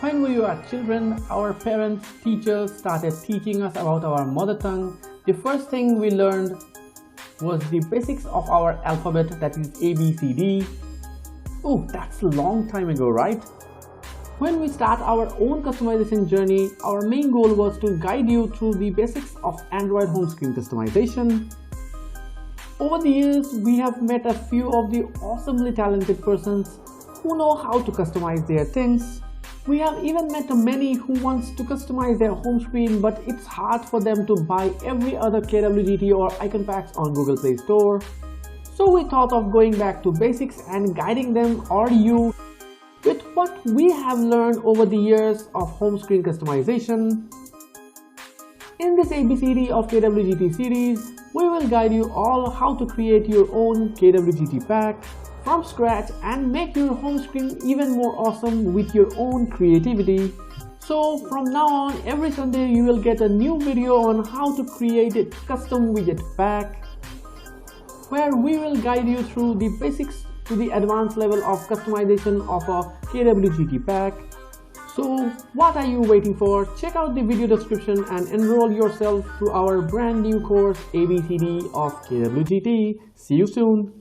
When we were children, our parents, teachers started teaching us about our mother tongue. The first thing we learned was the basics of our alphabet, that is ABCD. Oh, that's a long time ago, right? When we start our own customization journey, our main goal was to guide you through the basics of Android home screen customization. Over the years, we have met a few of the awesomely talented persons who know how to customize their things. We have even met many who wants to customize their home screen, but it's hard for them to buy every other KWGT or icon packs on Google Play Store. So we thought of going back to basics and guiding them or you with what we have learned over the years of home screen customization. In this ABCD of KWGT series, we will guide you all how to create your own KWGT pack from scratch and make your home screen even more awesome with your own creativity. So from now on, every Sunday you will get a new video on how to create a custom widget pack, where we will guide you through the basics to the advanced level of customization of a KWGT pack. So what are you waiting for? Check out the video description and enroll yourself to our brand new course ABCD of KWGT. See you soon.